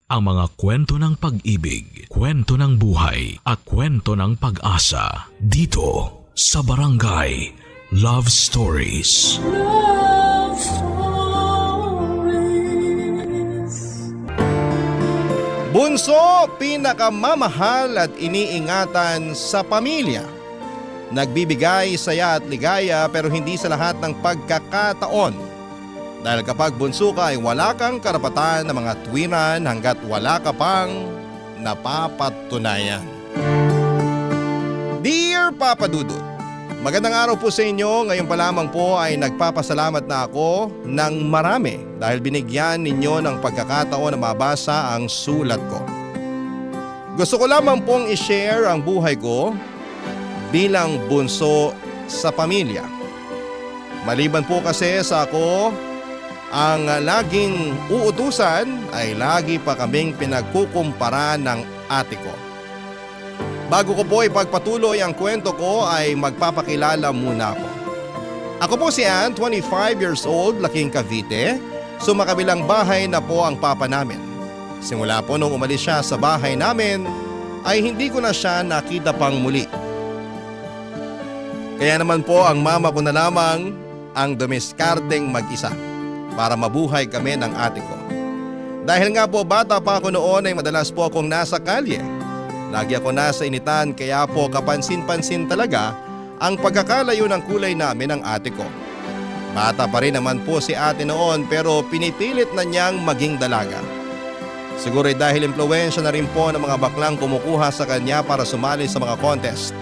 ang mga kwento ng pag-ibig, kwento ng buhay at kwento ng pag-asa dito sa Barangay Love Stories. Love Stories. Bunso, pinakamamahal at iniingatan sa pamilya. Nagbibigay saya at ligaya pero hindi sa lahat ng pagkakataon. Dahil kapag bunso ka ay wala kang karapatan ng mga tuwiran hanggat wala ka pang napapatunayan. Dear Papa Dudut, magandang araw po sa inyo. Ngayon pa lamang po ay nagpapasalamat na ako ng marami dahil binigyan ninyo ng pagkakataon na mabasa ang sulat ko. Gusto ko lamang pong i-share ang buhay ko bilang bunso sa pamilya. Maliban po kasi sa ako, ang laging uutusan ay lagi pa kaming pinagkukumpara ng ate ko. Bago ko po ipagpatuloy ang kwento ko ay magpapakilala muna ako. Ako po si Ann, 25 years old, laking Cavite. Sumakabilang bahay na po ang papa namin. Simula po nung umalis siya sa bahay namin ay hindi ko na siya nakita pang muli. Kaya naman po ang mama ko na lamang ang dumiskarteng mag-isa para mabuhay kami ng ate ko. Dahil nga po bata pa ako noon ay madalas po akong nasa kalye. Lagi ako nasa initan kaya po kapansin-pansin talaga ang pagkakalayo ng kulay namin ng ate ko. Bata pa rin naman po si ate noon pero pinipilit na niyang maging dalaga. Siguro dahil impluwensya na rin po ng mga baklang kumukuha sa kanya para sumali sa mga contest.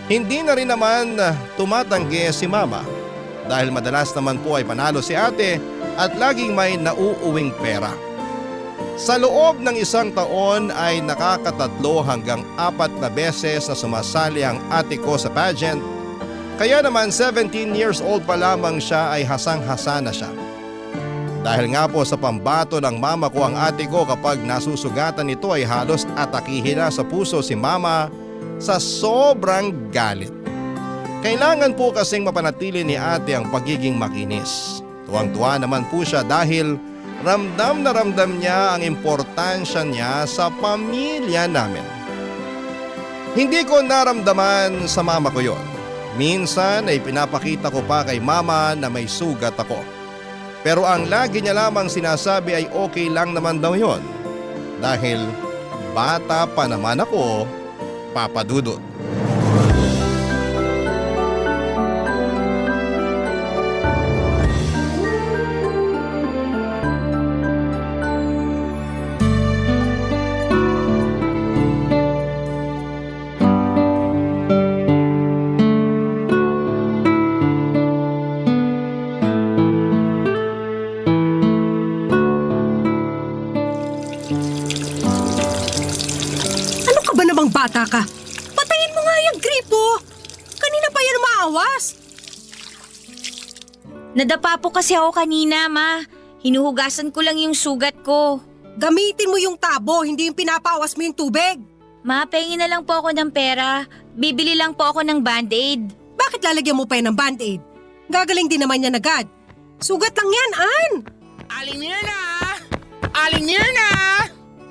Hindi na rin naman tumatanggi si mama dahil madalas naman po ay panalo si ate at laging may nauuwing pera. Sa loob ng isang taon ay nakakatatlo hanggang 4 na beses na sumasali ang ate ko sa pageant. Kaya naman 17 years old pa lamang siya ay hasang-hasa na siya. Dahil nga po sa pambato ng mama ko ang ate ko kapag nasusugatan nito ay halos atakihin na sa puso si mama sa sobrang galit. Kailangan po kasing mapanatili ni ate ang pagiging makinis. Tuwang-tuwa naman po siya dahil ramdam na ramdam niya ang importansya niya sa pamilya namin. Hindi ko naramdaman sa mama ko yon. Minsan ay pinapakita ko pa kay mama na may sugat ako. Pero ang lagi niya lamang sinasabi ay okay lang naman daw yon. Dahil bata pa naman ako, Papa Dudut. Bata ka. Patayin mo nga yung gripo. Kanina pa yan umaawas. Nadapa po kasi ako kanina, ma. Hinuhugasan ko lang yung sugat ko. Gamitin mo yung tabo, hindi yung pinapawas mo yung tubig. Ma, pahingin na lang po ako ng pera. Bibili lang po ako ng Band-Aid. Bakit lalagyan mo pa yan ng Band-Aid? Gagaling din naman yan agad. Sugat lang yan, Ann. Aling Mirna! Aling Mirna!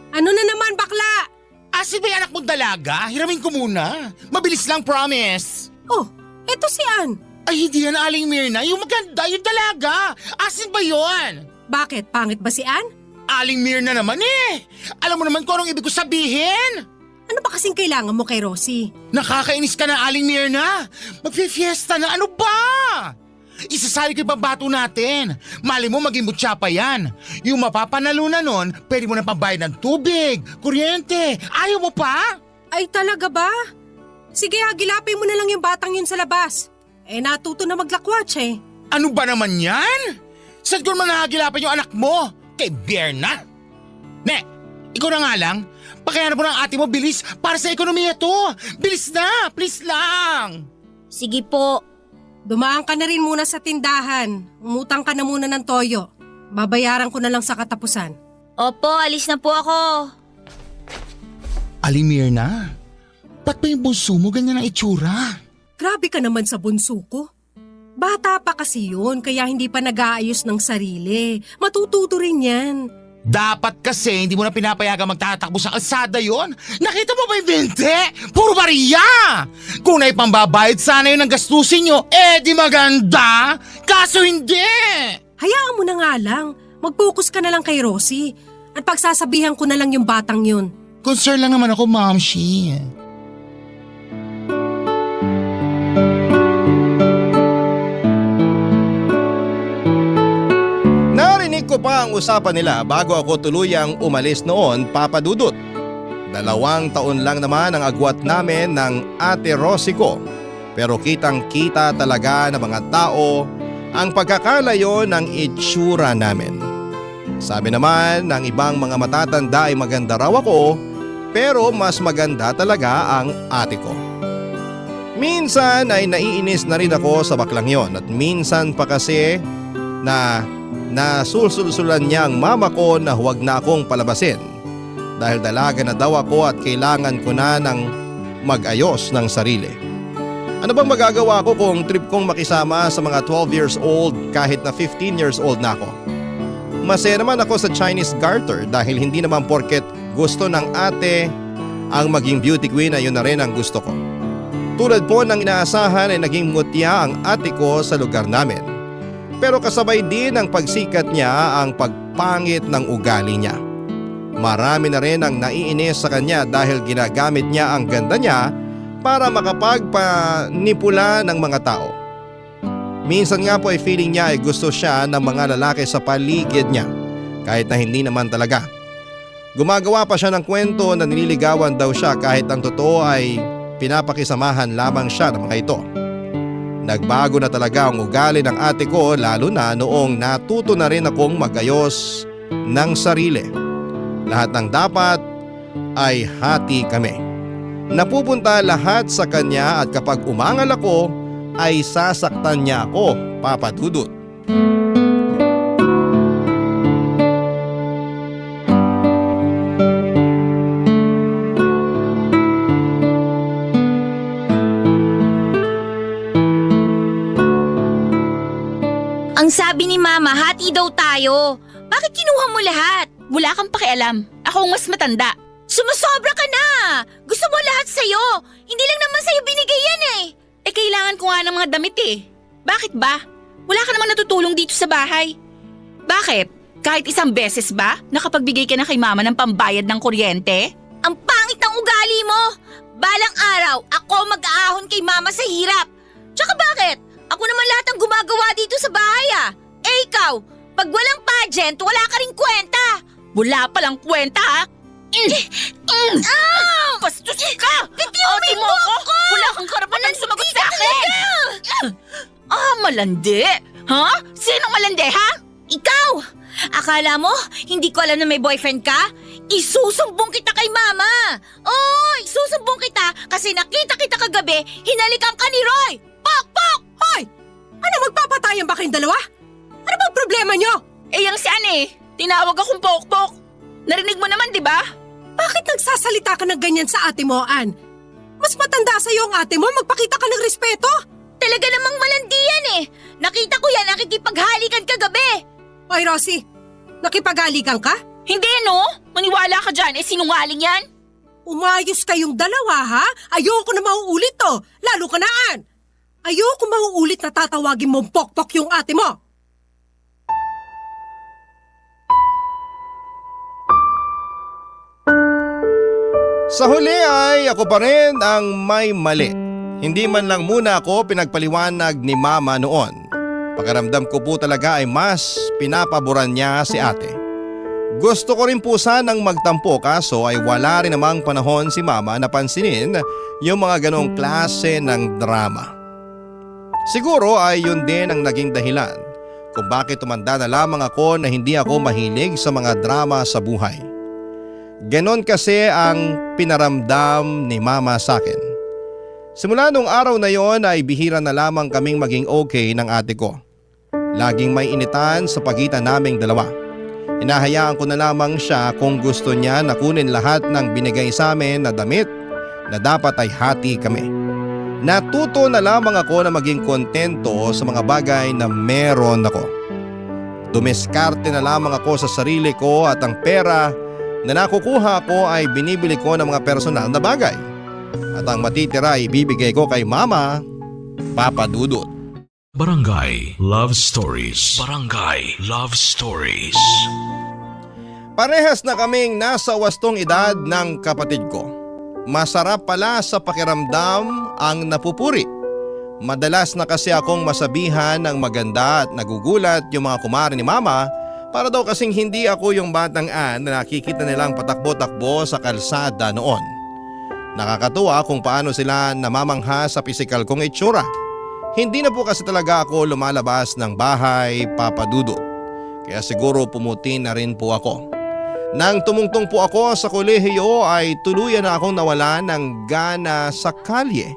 Ano na naman, bakla? Asin ba yung anak mong dalaga? Hiramin ko muna. Mabilis lang, promise. Oh, eto si Ann. Ay, hindi yan Aling Mirna. Yung maganda, yung dalaga. Asin ba yon? Bakit? Pangit ba si Ann? Aling Mirna naman eh. Alam mo naman kung anong ibig ko sabihin. Ano ba kasing kailangan mo kay Rosie? Nakakainis ka na, Aling Mirna. Magpifiesta na, ano ba? Isasali ko yung pambato natin. Mali mo maging butya pa yan. Yung mapapanalo na nun, pwede mo na pambayad ng tubig, kuryente. Ayaw mo pa? Ay talaga ba? Sige, hagilapin mo na lang yung batang yun sa labas. Natuto na maglakwatsa eh. Ano ba naman yan? Saan ko naman nahagilapan yung anak mo? Kay Berna? Ne, ikaw na nga lang. Pakayanan mo ng ate mo, bilis. Para sa ekonomiya to. Bilis na, please lang. Sige po. Dumaan ka na rin muna sa tindahan. Umutang ka na muna ng toyo. Babayaran ko na lang sa katapusan. Opo, alis na po ako. Aling Mirna, ba't ba yung bunso mo ganyan ang itsura? Grabe ka naman sa bunso ko. Bata pa kasi yun, kaya hindi pa nag-aayos ng sarili. Matututo rin yan. Dapat kasi hindi mo na pinapayagan magtatakbo sa kalsada yon. Nakita mo ba yung binte? Puro bariya! Kung naipambabayad sana yun ang gastusin nyo, di maganda! Kaso hindi! Hayaan mo na nga lang. Mag-focus ka na lang kay Rosie. At pagsasabihan ko na lang yung batang yun. Concern lang naman ako, Mamshi. Narinig ko pa ang usapan nila bago ako tuluyang umalis noon, Papa Dudut. 2 taon lang naman ang agwat namin ng Ate Rosie ko. Pero kitang-kita talaga ng mga tao ang pagkakalayo ng itsura namin. Sabi naman ng ibang mga matatanda ay maganda raw ako, pero mas maganda talaga ang ate ko. Minsan ay naiinis na rin ako sa baklang yon at minsan pa kasi na nasulsulsulan niya ang mama ko na huwag na akong palabasin dahil dalaga na daw ako at kailangan ko na ng mag-ayos ng sarili. Ano bang magagawa ko kung trip kong makisama sa mga 12 years old kahit na 15 years old na ako? Masaya naman ako sa Chinese garter dahil hindi naman porket gusto ng ate ang maging beauty queen ay yun na rin ang gusto ko. Tulad po ng inaasahan ay naging mutya ang ate ko sa lugar namin. Pero kasabay din ang pagsikat niya ang pagpangit ng ugali niya. Marami na rin ang naiinis sa kanya dahil ginagamit niya ang ganda niya para makapagpanipula ng mga tao. Minsan nga po ay feeling niya ay gusto siya ng mga lalaki sa paligid niya kahit na hindi naman talaga. Gumagawa pa siya ng kwento na nililigawan daw siya kahit ang totoo ay pinapakisamahan lamang siya ng mga ito. Nagbago na talaga ang ugali ng ate ko lalo na noong natuto na rin akong magayos ng sarili. Lahat ng dapat ay hati kami. Napupunta lahat sa kanya at kapag umangal ako ay sasaktan niya ako, Papa Dudut. Ang sabi ni Mama, hati daw tayo. Bakit kinuha mo lahat? Wala kang pakialam. Ako ang mas matanda. Sumusobra ka na! Gusto mo lahat sa'yo! Hindi lang naman sa'yo binigay yan eh! Kailangan ko nga ng mga damit eh. Bakit ba? Wala ka naman natutulong dito sa bahay. Bakit? Kahit isang beses ba nakapagbigay ka na kay Mama ng pambayad ng kuryente? Ang pangit ng ugali mo! Balang araw, ako mag-aahon kay Mama sa hirap! Tsaka bakit? Ako naman lahat ang gumagawa dito sa bahay ah! Ikaw, pag walang pageant, wala ka rin kwenta! Wala palang kwenta ha? Bastos ka! Bitiwin mo ako! Wala kang karapatang sumagot sa akin! Malandi? Ha? Sinong malandi ha? Ikaw! Akala mo, hindi ko alam na may boyfriend ka? Isusumbong kita kay Mama! Oo, isusumbong kita kasi nakita kita kagabi, hinalikan ka ni Roy! Pok! Pok! Hoy! Ano, magpapatayan ba kayong dalawa? Ano bang problema nyo? Yang si Ane, tinawag akong pok-pok. Narinig mo naman, di ba? Bakit nagsasalita ka ng ganyan sa ate mo, Ann? Mas matanda sa'yo ang ate mo, magpakita ka ng respeto! Talaga namang malandi yan eh! Nakita ko yan, nakikipaghalikan kagabi! Hoy, Rosie, nakipag-alikan ka? Hindi no? Maniwala ka dyan, sinungaling yan? Umayos kayong dalawa, ha? Ayoko na mauulit to, lalo ka na, Ann! Ayoko mauulit na tatawagin mong pok-pok yung ate mo! Sa huli ay ako pa rin ang may mali. Hindi man lang muna ako pinagpaliwanag ni Mama noon. Pakiramdam ko po talaga ay mas pinapaboran niya si ate. Gusto ko rin po sanang magtampo kaso ay wala rin namang panahon si Mama na pansinin yung mga ganong klase ng drama. Siguro ay yun din ang naging dahilan kung bakit tumanda na lamang ako na hindi ako mahilig sa mga drama sa buhay. Ganon kasi ang pinaramdam ni Mama sa akin. Simula nung araw na yon ay bihira na lamang kaming maging okay ng ate ko. Laging may initan sa pagitan naming dalawa. Hinahayaan ko na lamang siya kung gusto niya na kunin lahat ng binigay sa amin na damit na dapat ay hati kami. Natuto na lamang ako na maging kontento sa mga bagay na meron ako. Dumiskarte na lamang ako sa sarili ko at ang pera na nakukuha ko ay binibili ko ng mga personal na bagay. At ang matitira ay ibibigay ko kay Mama, Papa Dudut. Barangay Love Stories. Barangay Love Stories. Parehas na kaming nasa wastong edad ng kapatid ko. Masarap pala sa pakiramdam ang napupuri. Madalas na kasi akong masabihan ng maganda at nagugulat yung mga kumare ni Mama para daw kasing hindi ako yung batang Ann na nakikita nilang patakbo-takbo sa kalsada noon. Nakakatuwa kung paano sila namamangha sa pisikal kong itsura. Hindi na po kasi talaga ako lumalabas ng bahay, Papa Dudut. Kaya siguro pumuti na rin po ako. Nang tumungtong po ako sa kolehiyo ay tuluyan na akong nawala ng gana sa kalye.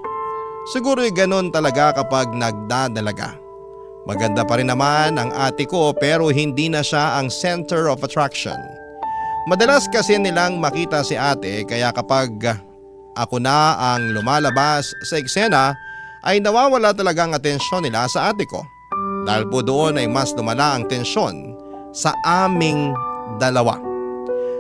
Siguro'y ganon talaga kapag nagdadalaga. Maganda pa rin naman ang ate ko pero hindi na siya ang center of attraction. Madalas kasi nilang makita si ate kaya kapag ako na ang lumalabas sa eksena ay nawawala talaga ang atensyon nila sa ate ko. Dahil po doon ay mas lumala ang tensyon sa aming dalawa.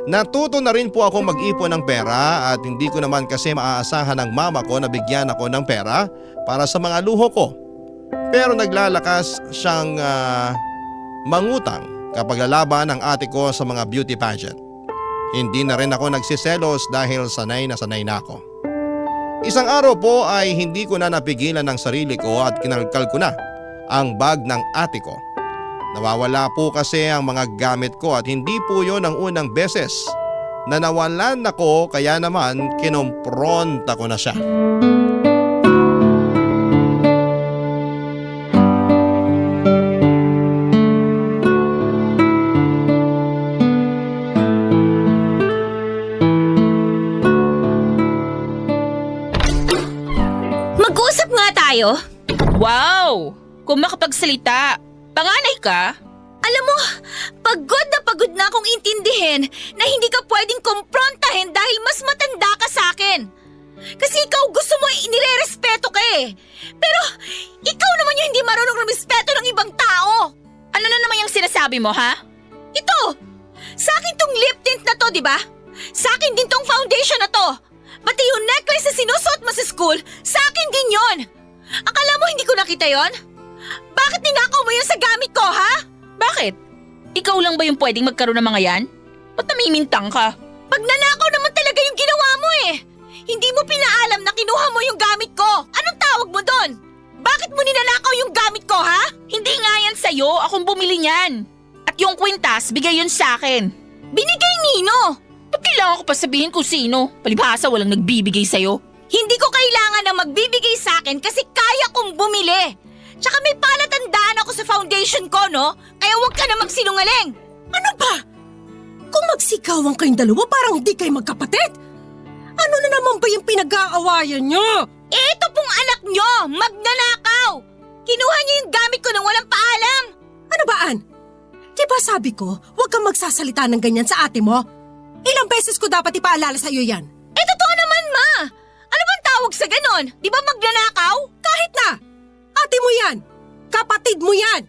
Natuto na rin po ako mag-ipon ng pera at hindi ko naman kasi maaasahan ng mama ko na bigyan ako ng pera para sa mga luho ko. Pero naglalakas siyang mangutang kapag lalaban ang ate ko sa mga beauty pageant. Hindi na rin ako nagsiselos dahil sanay na ako. Isang araw po ay hindi ko na napigilan ng sarili ko at kinalkal ko na ang bag ng ate ko. Nawawala po kasi ang mga gamit ko at hindi po yon ang unang beses na nawalan ako kaya naman kinompronta ko na siya. Mag-usap nga tayo. Wow! Kung makapagsalita, panganay ka? Alam mo, pagod na akong intindihin na hindi ka pwedeng kumprontahin dahil mas matanda ka sa akin. Kasi ikaw gusto mo inirerespeto ka eh. Pero ikaw naman yung hindi marunong rumispeto ng ibang tao. Ano na naman yung sinasabi mo, ha? Ito, sa akin tong lip tint na to, di ba? Sa akin din tong foundation na to. Pati yung necklace na sinusuot mo sa school, sa akin din yon. Akala mo hindi ko nakita yon? Bakit ninakaw mo yun sa gamit ko, ha? Bakit? Ikaw lang ba yung pwedeng magkaroon ng mga yan? Ba't namimintang ka? Pag nanakaw naman talaga yung ginawa mo eh. Hindi mo pinaalam na kinuha mo yung gamit ko. Anong tawag mo doon? Bakit mo ninanakaw yung gamit ko, ha? Hindi nga yan sa'yo, akong bumili niyan. At yung kwintas, bigay yun sa akin. Binigay nino. Ba't kailangan ko pa sabihin kung sino? Palibhasa walang nagbibigay sa'yo. Hindi ko kailangan na magbibigay sa akin kasi kaya kong bumili. Tsaka may palatandaan ako sa foundation ko, no? Kaya huwag ka na magsinungaling. Ano ba? Kung magsigawan kayong dalawa, parang hindi kayo magkapatid. Ano na naman ba yung pinag-aawayan nyo? Eh, ito pong anak nyo, magnanakaw. Kinuha niya yung gamit ko nang walang paalam. Ano ba, Ann? Diba sabi ko, huwag kang magsasalita ng ganyan sa ate mo? Ilang beses ko dapat ipaalala sa'yo yan? Eh, totoo naman, ma. Ano bang tawag sa ganon? Di ba magnanakaw? Kahit na! Ate mo yan! Kapatid mo yan!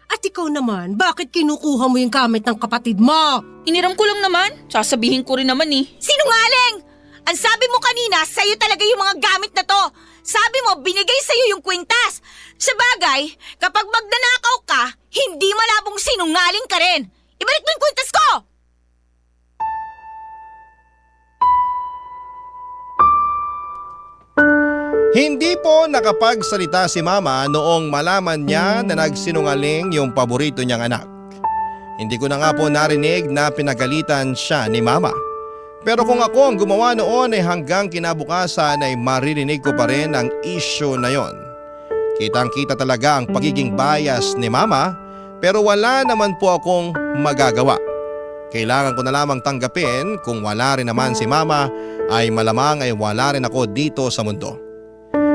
At ikaw naman, bakit kinukuha mo yung gamit ng kapatid mo? Iniram ko lang naman. Sasabihin ko rin naman eh. Sinungaling! Ang sabi mo kanina, sa'yo talaga yung mga gamit na to. Sabi mo, binigay sa'yo yung kwintas. Sa bagay, kapag magnanakaw ka, hindi malabong sinungaling ka rin. Ibalik mo yung kwintas ko! Hindi po nakapagsalita si Mama noong malaman niya na nagsinungaling yung paborito niyang anak. Hindi ko na nga po narinig na pinagalitan siya ni Mama. Pero kung ako ang gumawa noon ay hanggang kinabukasan ay maririnig ko pa rin ang issue na yon. Kitang-kita talaga ang pagiging bias ni Mama pero wala naman po akong magagawa. Kailangan ko na lamang tanggapin kung wala rin naman si Mama ay malamang ay wala rin ako dito sa mundo.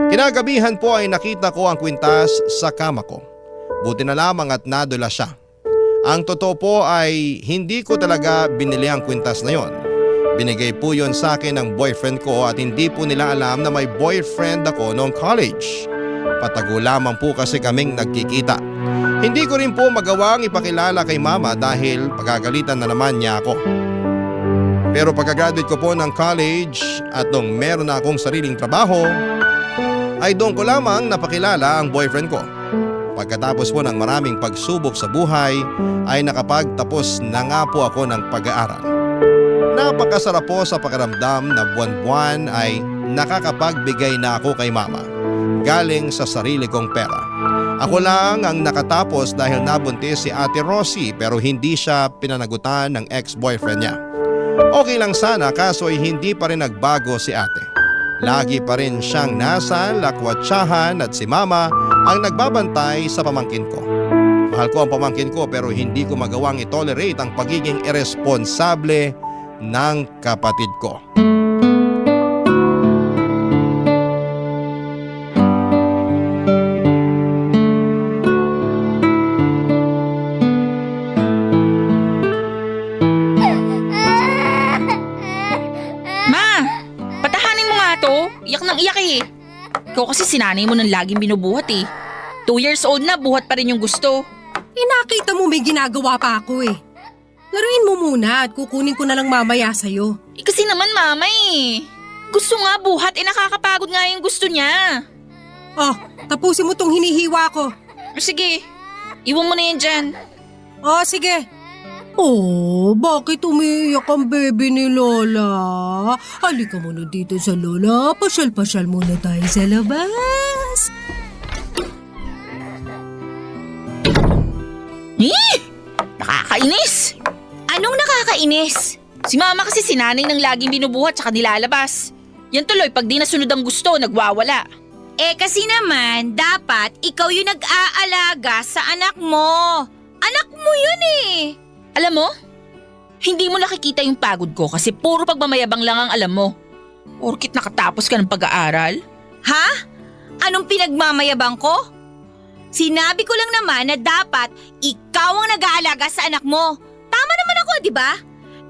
Kinagabihan po ay nakita ko ang kwintas sa kama ko. Buti na lamang at nadula siya. Ang totoo po ay hindi ko talaga binili ang kwintas na yon. Binigay po yon sa akin ng boyfriend ko at hindi po nila alam na may boyfriend ako noong college. Patago lamang po kasi kaming nagkikita. Hindi ko rin po magawang ipakilala kay mama dahil pagagalitan na naman niya ako. Pero pagka-graduate ko po ng college at nung meron na akong sariling trabaho, ay doon ko lamang napakilala ang boyfriend ko. Pagkatapos po ng maraming pagsubok sa buhay ay nakapagtapos na nga po ako ng pag-aaral. Napakasarap po sa pakiramdam na buwan-buwan ay nakakapagbigay na ako kay mama galing sa sarili kong pera. Ako lang ang nakatapos dahil nabuntis si Ate Rosie pero hindi siya pinanagutan ng ex-boyfriend niya. Okay lang sana kaso ay hindi pa rin nagbago si ate. Lagi pa rin siyang nasa lakwatsahan at si mama ang nagbabantay sa pamangkin ko. Mahal ko ang pamangkin ko pero hindi ko magawang itolerate ang pagiging irresponsable ng kapatid ko. Ma, patahanin mo nga to. Iyak nang iyak eh. Ikaw kasi sinanay mo nang laging binubuhat eh. 2 years old na, buhat pa rin yung gusto. Nakita mo may ginagawa pa ako eh. Laruin mo muna at kukunin ko na lang mamaya sa'yo. Kasi naman mama eh. Gusto nga buhat nakakapagod nga yung gusto niya. Oh, tapusin mo tong hinihiwa ko. Sige, iwan mo na yan dyan. Oh, sige. Oh, bakit umiiyak ang baby ni Lola? Halika muna dito sa Lola. Pasyal-pasyal muna tayo sa labas. Nakakainis! Anong nakakainis? Si mama kasi sinanay ng laging binubuhat tsaka nilalabas. Yan tuloy pag di nasunod ang gusto, nagwawala. Kasi naman, dapat ikaw yung nag-aalaga sa anak mo. Anak mo yun eh. Alam mo, hindi mo nakikita yung pagod ko kasi puro pagmamayabang lang ang alam mo. Porkit nakatapos ka ng pag-aaral. Ha? Anong pinagmamayabang ko? Sinabi ko lang naman na dapat ikaw ang nag-aalaga sa anak mo. Tama naman ako, di ba?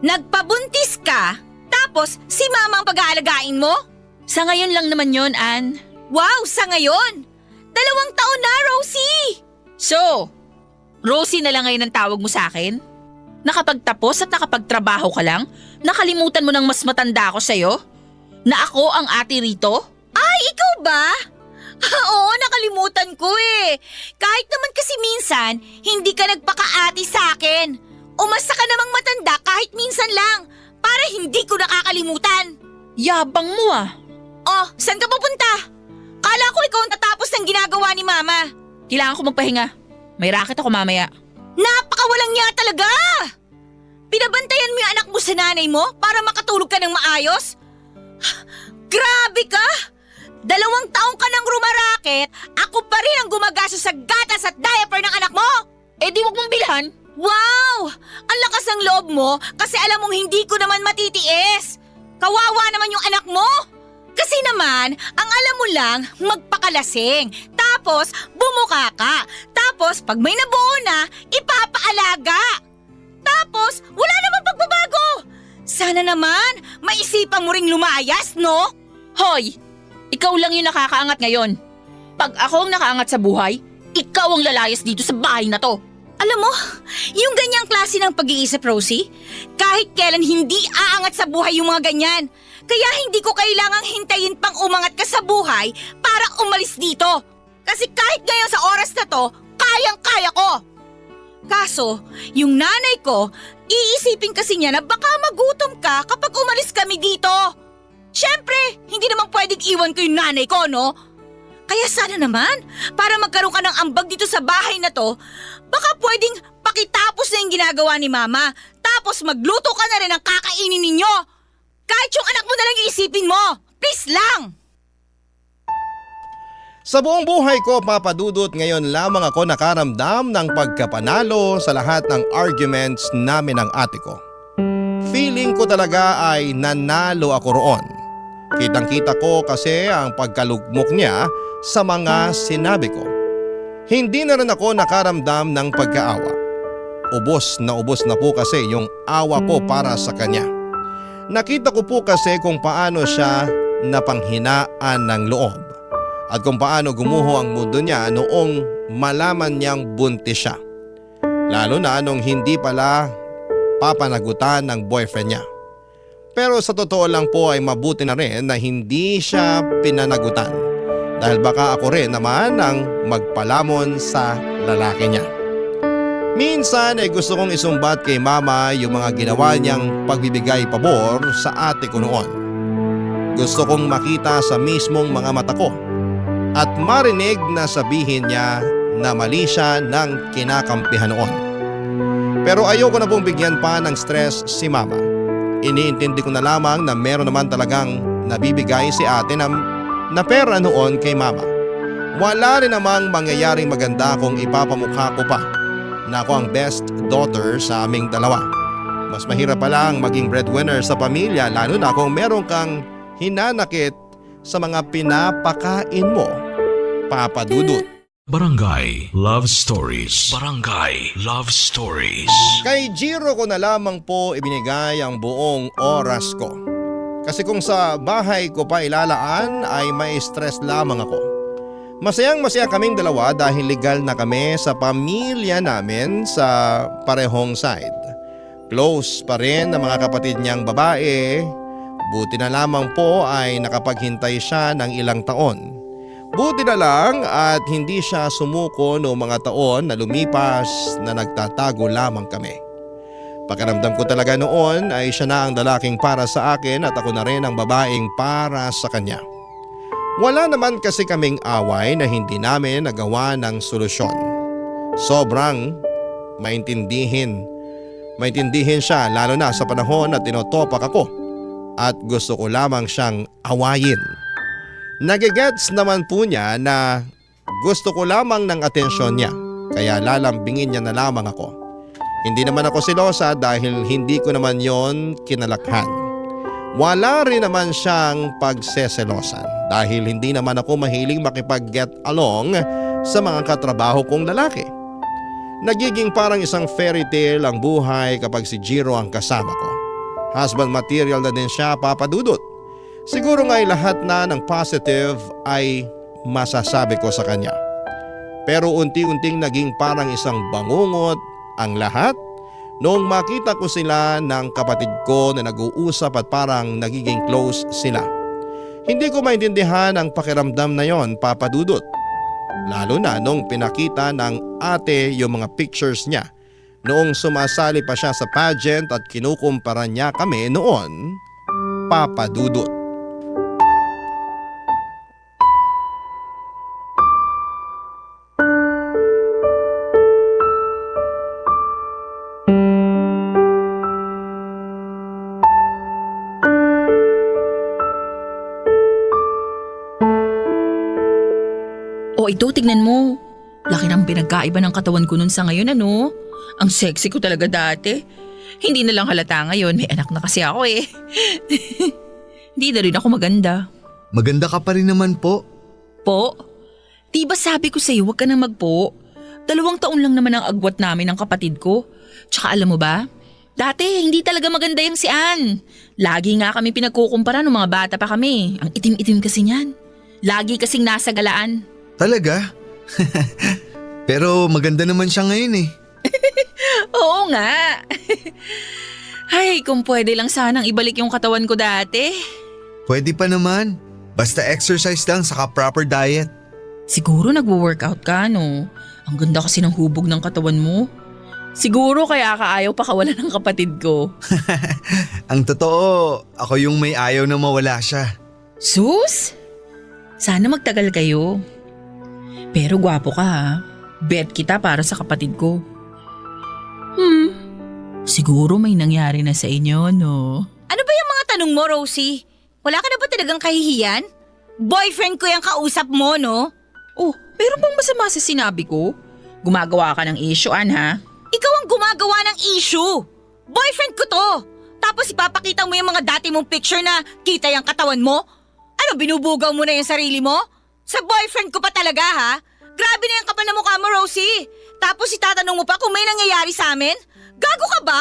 Nagpabuntis ka, tapos si mama ang pag-aalagain mo? Sa ngayon lang naman yon, Ann. Wow, sa ngayon! 2 taon na, Rosie! So, Rosie na lang ngayon ang tawag mo sa akin? Nakapagtapos at nakapagtrabaho ka lang? Nakalimutan mo nang mas matanda ako sa'yo? Na ako ang ate rito? Ay, ikaw ba? Oo, nakalimutan ko eh. Kahit naman kasi minsan, hindi ka nagpakaati sa akin. Umasa ka namang matanda kahit minsan lang, para hindi ko nakakalimutan. Yabang mo ah. Oh, saan ka pupunta? Kala ko ikaw ang tatapos ng ginagawa ni Mama. Kailangan ko magpahinga. May racket ako mamaya. Napakawalang niya talaga! Pinabantayan mo yung anak mo sa nanay mo para makatulog ka ng maayos? Grabe ka! 2 taong ka nang rumaraket, ako pa rin ang gumagastos sa gatas at diaper ng anak mo! Di wag mong bilhan. Wow! Ang lakas ng loob mo kasi alam mong hindi ko naman matitiis. Kawawa naman yung anak mo. Kasi naman, ang alam mo lang, magpakalasing. Tapos, bumuka ka. Tapos, pag may nabuo na, ipapaalaga. Tapos, wala namang pagbabago. Sana naman, maisipan mo ring lumayas, no? Hoy! Ikaw lang yung nakakaangat ngayon. Pag ako ang nakaangat sa buhay, ikaw ang lalayas dito sa bahay na to. Alam mo, yung ganyang klase ng pag-iisip, Rosie, kahit kailan hindi aangat sa buhay yung mga ganyan. Kaya hindi ko kailangang hintayin pang umangat ka sa buhay para umalis dito. Kasi kahit ngayon sa oras na to, kayang-kaya ko. Kaso, yung nanay ko, iisipin kasi niya na baka magutom ka kapag umalis kami dito. Siyempre, hindi naman pwedeng iwan ko yung nanay ko, no? Kaya sana naman, para magkaroon ka ng ambag dito sa bahay na to, baka pwedeng pakitapos na yung ginagawa ni Mama, tapos magluto ka na rin ng kakainin ninyo. Kahit yung anak mo na lang iisipin mo. Please lang! Sa buong buhay ko, Papa Dudut, ngayon lamang ako nakaramdam ng pagkapanalo sa lahat ng arguments namin ng ate ko. Feeling ko talaga ay nanalo ako roon. Kitang-kita ko kasi ang pagkalugmok niya sa mga sinabi ko. Hindi na rin ako nakaramdam ng pagkaawa. Ubos na po kasi yung awa ko para sa kanya. Nakita ko po kasi kung paano siya napanghinaan ng loob at kung paano gumuho ang mundo niya noong malaman niyang buntis siya. Lalo na nung hindi pala papanagutan ng boyfriend niya. Pero sa totoo lang po ay mabuti na rin na hindi siya pinanagutan dahil baka ako rin naman ang magpalamon sa lalaki niya. Minsan ay gusto kong isumbat kay mama yung mga ginawa niyang pagbibigay pabor sa ate ko noon. Gusto kong makita sa mismong mga mata ko at marinig na sabihin niya na mali siya ng kinakampihan noon. Pero ayoko na pong bigyan pa ng stress si mama. Iniintindi ko na lamang na meron naman talagang nabibigay si ate na pera noon kay mama. Wala rin namang mangyayaring maganda kung ipapamukha ko pa na ako ang best daughter sa aming dalawa. Mas mahirap pa lang maging breadwinner sa pamilya lalo na kung meron kang hinanakit sa mga pinapakain mo, Papa Dudut. Barangay Love Stories. Barangay Love Stories. Kay Jiro ko na lamang po ibinigay ang buong oras ko. Kasi kung sa bahay ko pa ilalaan ay may stress lamang ako. Masayang masaya kaming dalawa dahil legal na kami sa pamilya namin sa parehong side. Close pa rin ang mga kapatid niyang babae. Buti na lamang po ay nakapaghintay siya ng ilang taon. Buti na lang at hindi siya sumuko noong mga taon na lumipas na nagtatago lamang kami. Pakiramdam ko talaga noon ay siya na ang lalaking para sa akin at ako na rin ang babaeng para sa kanya. Wala naman kasi kaming away na hindi namin nagawa ng solusyon. Sobrang maintindihin siya lalo na sa panahon na tinotopak ako at gusto ko lamang siyang awayin. Nagigets naman po niya na gusto ko lamang ng atensyon niya kaya lalambingin niya na lamang ako. Hindi naman ako selosa dahil hindi ko naman yon kinalakhan. Wala rin naman siyang pagseselosan dahil hindi naman ako mahiling makipag-get along sa mga katrabaho kong lalaki. Nagiging parang isang fairy tale ang buhay kapag si Jiro ang kasama ko. Husband material na din siya, Papa Dudut. Siguro nga'y lahat na ng positive ay masasabi ko sa kanya. Pero unti-unting naging parang isang bangungot ang lahat noong makita ko sila ng kapatid ko na nag-uusap at parang nagiging close sila. Hindi ko maintindihan ang pakiramdam na yon, Papa Dudut. Lalo na nung pinakita ng ate yung mga pictures niya noong sumasali pa siya sa pageant at kinukumpara niya kami noon, Papa Dudut. O ito, tignan mo. Laki ng pinagkaiba ng katawan ko nun sa ngayon, ano? Ang sexy ko talaga dati. Hindi na lang halata ngayon, may anak na kasi ako eh. Hindi na rin ako maganda. Maganda ka pa rin naman po. Po? Di ba sabi ko sa'yo, huwag ka na magpo? 2 taon lang naman ang agwat namin ng kapatid ko. Tsaka alam mo ba? Dati, hindi talaga maganda yung si Ann. Lagi nga kami pinagkukumpara nung mga bata pa kami. Ang itim-itim kasi niyan. Lagi kasing nasa galaan. Talaga? Pero maganda naman siya ngayon eh. Oo nga. Ay, kung pwede lang sanang ibalik yung katawan ko dati. Pwede pa naman. Basta exercise lang saka proper diet. Siguro nagwo-workout ka, no? Ang ganda kasi ng hubog ng katawan mo. Siguro kaya ka ayaw pakawalan ng kapatid ko. Ang totoo, ako yung may ayaw na mawala siya. Sus? Sana magtagal kayo. Pero gwapo ka ha. Bet kita para sa kapatid ko. Siguro may nangyari na sa inyo, no? Ano ba yung mga tanong mo, Rosie? Wala ka na ba talagang kahihiyan? Boyfriend ko yung kausap mo, no? Oh, meron bang masama sa sinabi ko? Gumagawa ka ng issue, Ann, ha? Ikaw ang gumagawa ng issue. Boyfriend ko to. Tapos ipapakita mo yung mga dati mong picture na kita yung katawan mo? Ano, binubugaw mo na yung sarili mo? Sa boyfriend ko pa talaga, ha? Grabe na yung kapal na mukha mo, Rosie. Tapos itatanong mo pa kung may nangyayari sa amin? Gago ka ba?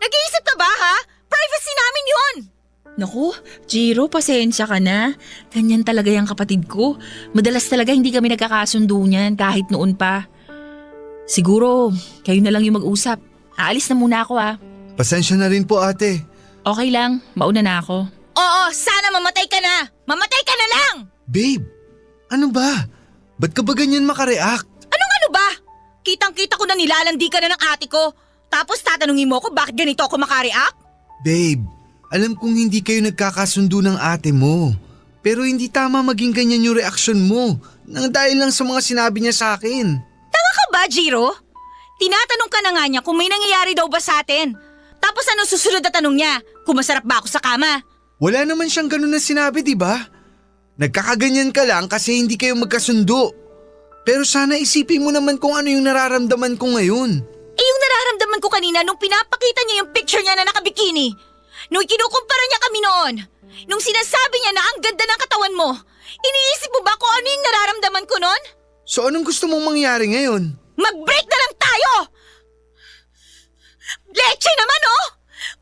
Nag-iisip ka ba, ha? Privacy namin yun. Naku, Jiro, pasensya ka na. Ganyan talaga yung kapatid ko. Madalas talaga hindi kami nagkakasundo niyan kahit noon pa. Siguro, kayo na lang yung mag-usap. Aalis na muna ako Pasensya na rin po ate. Okay lang, mauna na ako. Oo, sana mamatay ka na! Mamatay ka na lang! Babe, ano ba? Ba't ka ba ganyan makareact? Ano ba? Kitang-kita ko na nilalandi ka na ng ate ko. Tapos tatanungin mo ko bakit ganito ako makareact? Babe, alam kong hindi kayo nagkakasundo ng ate mo. Pero hindi tama maging ganyan yung reaksyon mo. Nang dahil lang sa mga sinabi niya sa akin. Tanga ka ba, Jiro? Tinatanong ka na nga niya kung may nangyayari daw ba sa atin. Tapos ano susunod na tanong niya? Kung masarap ba ako sa kama? Wala naman siyang ganun na sinabi, di ba? Nagkakaganyan ka lang kasi hindi kayo magkasundo. Pero sana isipin mo naman kung ano yung nararamdaman ko ngayon. Yung nararamdaman ko kanina nung pinapakita niya yung picture niya na nakabikini. Nung kinukumpara niya kami noon. Nung sinasabi niya na ang ganda ng katawan mo. Iniisip mo ba kung ano yung nararamdaman ko noon? So anong gusto mong mangyari ngayon? Mag-break na lang tayo! Leche naman oh!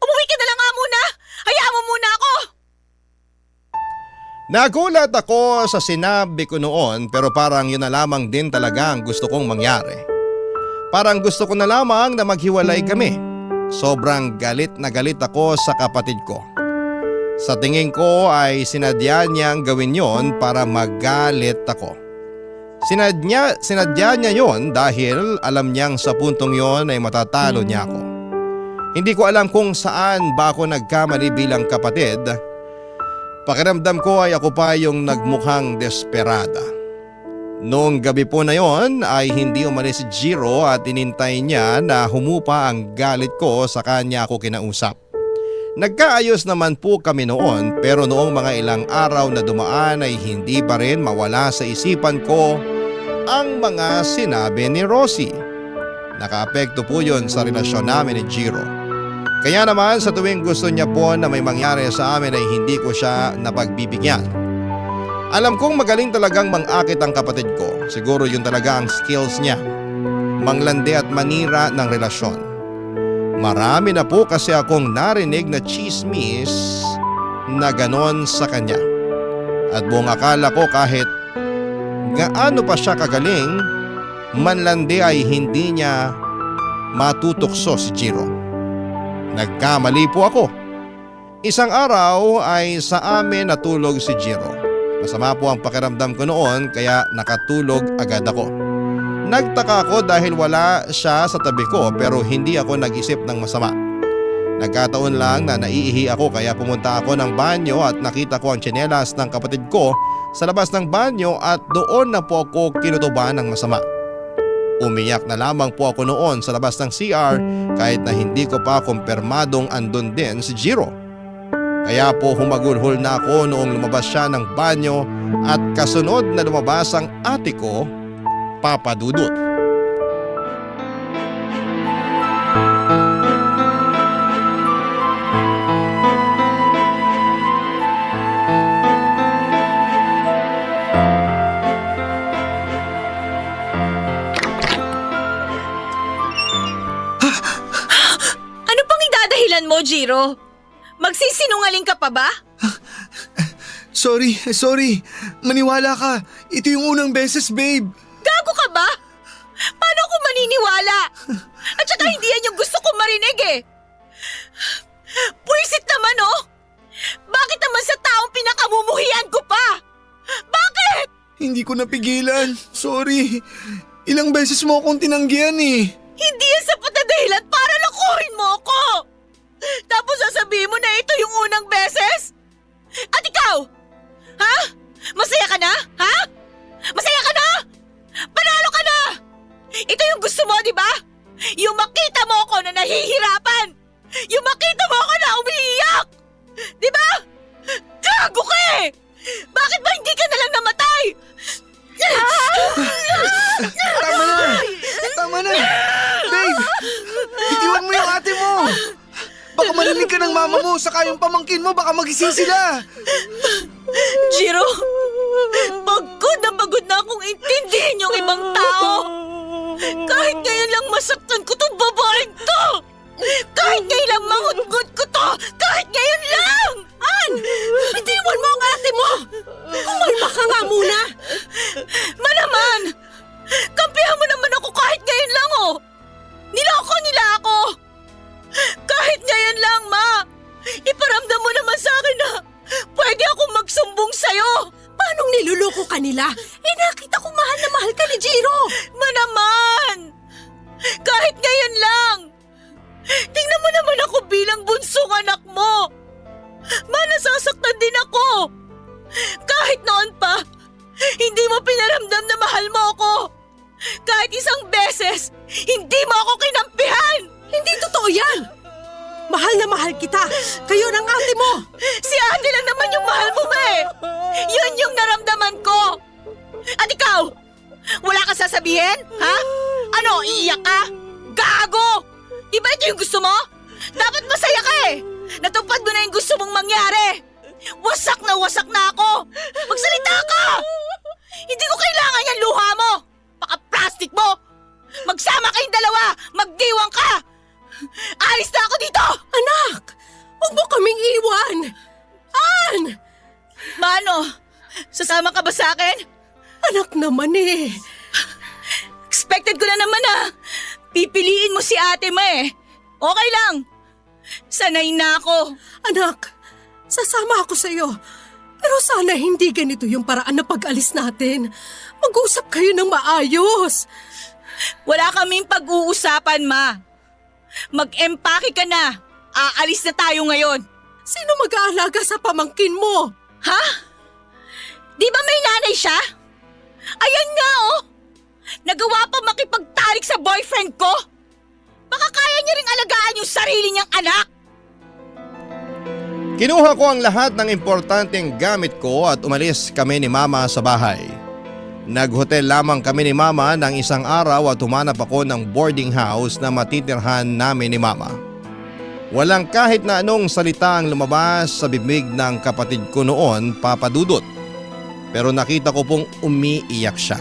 Umuwi ka na lang nga muna! Hayaan mo muna ako! Nagulat ako sa sinabi ko noon pero parang yun na lamang din talaga ang gusto kong mangyari. Parang gusto ko na lamang na maghiwalay kami. Sobrang galit na galit ako sa kapatid ko. Sa tingin ko ay sinadya niyang gawin yon para magalit ako. Sinadya niya yon dahil alam niyang sa puntong yon ay matatalo niya ako. Hindi ko alam kung saan ba ako nagkamali bilang kapatid. Pakiramdam ko ay ako pa yung nagmukhang desperada. Noong gabi po na yon ay hindi umalis si Jiro at inintay niya na humupa ang galit ko sa kanya ako kinausap. Nagkaayos naman po kami noon pero noong mga ilang araw na dumaan ay hindi pa rin mawala sa isipan ko ang mga sinabi ni Rosie. Nakaapekto po yun sa relasyon namin ni Jiro. Kaya naman sa tuwing gusto niya po na may mangyari sa amin ay hindi ko siya napagbibigyan. Alam kong magaling talagang mangakit ang kapatid ko. Siguro yun talaga ang skills niya. Manglandi at manira ng relasyon. Marami na po kasi akong narinig na chismis na ganon sa kanya. At buong akala ko kahit gaano pa siya kagaling, manlandi ay hindi niya matutukso si Jiro. Nagkamali po ako. Isang araw ay sa amin natulog si Jiro. Masama po ang pakiramdam ko noon kaya nakatulog agad ako. Nagtaka ako dahil wala siya sa tabi ko pero hindi ako nag-isip ng masama. Nagkataon lang na naiihi ako kaya pumunta ako ng banyo at nakita ko ang tsinelas ng kapatid ko sa labas ng banyo at doon na po ako kinutuban ng masama. Umiyak na lamang po ako noon sa labas ng CR kahit na hindi ko pa kumpirmadong andun din si Jiro. Kaya po humagulhol na ako noong lumabas siya ng banyo at kasunod na lumabas ang ate ko, Papa Dudut. Ano pang idadahilan mo, Jiro? Magsisinungaling ka pa ba? Sorry. Maniwala ka. Ito yung unang beses, babe. Gago ka ba? Paano ako maniniwala? At saka hindi yan yung gusto kong marinig eh. Puwisit naman oh. Bakit naman sa taong pinakamumuhian ko pa? Bakit? Hindi ko napigilan. Sorry. Ilang beses mo akong tinanggihan eh. Hindi yan sapat na dahilan para lakuhin mo ako. Tapos sasabihin mo na ito yung unang beses? At ikaw? Ha? Masaya ka na? Ha? Masaya ka na? Panalo ka na! Ito yung gusto mo, di ba? Yung makita mo ako na nahihirapan! Yung makita mo ako na umiiyak! Di ba? Gago ka eh! Bakit ba hindi ka nalang namatay? Tama na! Babe! Bitiwan mo yung ate mo! Baka marinig ka ng mama mo, saka yung pamangkin mo, baka magising sila! Jiro, pagod na akong intindihin yung ibang tao. Kahit ngayon lang masaktan ko tong babaeng to. Kahit ngayon lang mangutgut ko to kahit ngayon lang! An! Bitiwan mo ang ate mo! Kumalma ka nga muna! Naman! Kampihan mo naman ako kahit ngayon lang, oh! Niloko nila ako! Kahit ngayon lang, Ma! Iparamdam mo naman sa akin na pwede akong magsumbong sa'yo! Paanong niluloko ka nila? Nakita ko mahal na mahal ka ni Jiro! Naman! Kahit ngayon lang! Tingnan mo naman ako bilang bunsong anak mo! Nasasaktan din ako! Kahit noon pa, hindi mo pinaramdam na mahal mo ako! Kahit isang beses, hindi mo ako kinampihan! Hindi totoo yan! Mahal na mahal kita! Kayo ng ate mo! Si ate lang naman yung mahal mo, Ma eh! Yun yung naramdaman ko! At ikaw, wala ka sasabihin? Ha? Ano, iiyak ka? Gago! Di ba ito yung gusto mo? Dapat masaya ka eh! Natupad mo na yung gusto mong mangyari! Wasak na ako! Magsalita ka! Hindi ko kailangan yung luha mo! Paka-plastic mo! Magsama kayong dalawa! Magdiwang ka! Alis na ako dito! Anak! Huwag mo kaming iwan! An! Mano, sasama ka ba sa akin? Anak naman eh! Expected ko na naman na pipiliin mo si ate mo eh. Okay lang. Sanay na ako. Anak, sasama ako sa'yo. Pero sana hindi ganito yung paraan na pag-alis natin. Mag-usap kayo ng maayos. Wala kaming pag-uusapan, Ma. Mag-empake ka na. Aalis na tayo ngayon. Sino mag-aalaga sa pamangkin mo? Ha? Di ba may nanay siya? Ayan nga oh. Nagawa pa makipagtalik sa boyfriend ko. Baka kaya niya ring alagaan yung sarili niyang anak. Kinuha ko ang lahat ng importanteng gamit ko at umalis kami ni Mama sa bahay. Naghotel lamang kami ni Mama ng isang araw at humanap ako ng boarding house na matitirhan namin ni Mama. Walang kahit na anong salita ang lumabas sa bibig ng kapatid ko noon, Papa Dudut. Pero nakita ko pong umiiyak siya.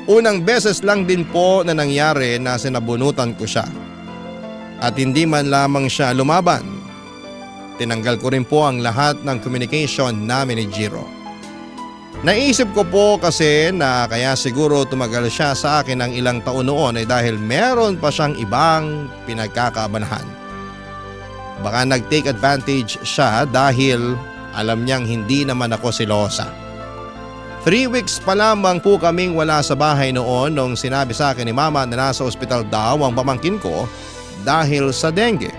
Unang beses lang din po na nangyari na sinabunutan ko siya. At hindi man lamang siya lumaban. Tinanggal ko rin po ang lahat ng communication namin ni Jiro. Naisip ko po kasi na kaya siguro tumagal siya sa akin ng ilang taon noon ay dahil meron pa siyang ibang pinagkakaabalahan. Baka nag-take advantage siya dahil alam niyang hindi naman ako selosa. 3 weeks pa lamang po kaming wala sa bahay noon nung sinabi sa akin ni Mama na nasa ospital daw ang pamangkin ko dahil sa dengue.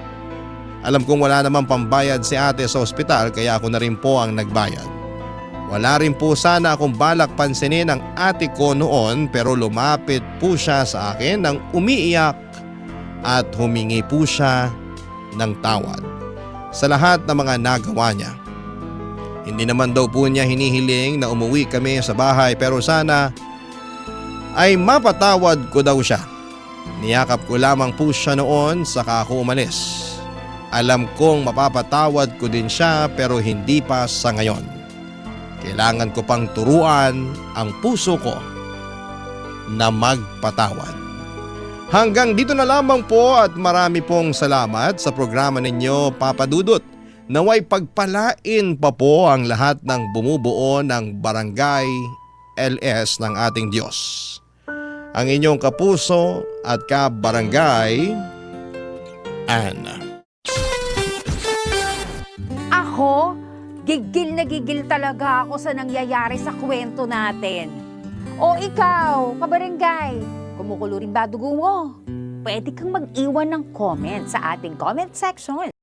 Alam kong wala namang pambayad si ate sa ospital kaya ako na rin po ang nagbayad. Wala rin po sana akong balak pansinin ang ate ko noon pero lumapit po siya sa akin nang umiiyak at humingi po siya ng tawad sa lahat ng mga nagawa niya. Hindi naman daw po niya hinihiling na umuwi kami sa bahay pero sana ay mapatawad ko daw siya. Niyakap ko lamang po siya noon saka ako umalis. Alam kong mapapatawad ko din siya pero hindi pa sa ngayon. Kailangan ko pang turuan ang puso ko na magpatawad. Hanggang dito na lamang po at marami pong salamat sa programa ninyo, Papa Dudut. Naway pagpalain pa po ang lahat ng bumubuo ng Barangay LS ng ating Diyos. Ang inyong kapuso at kabarangay, Anne. Ako, gigil na gigil talaga ako sa nangyayari sa kwento natin. O ikaw, kabarangay, kumukulo rin ba dugo mo? Pwede kang mag-iwan ng comment sa ating comment section.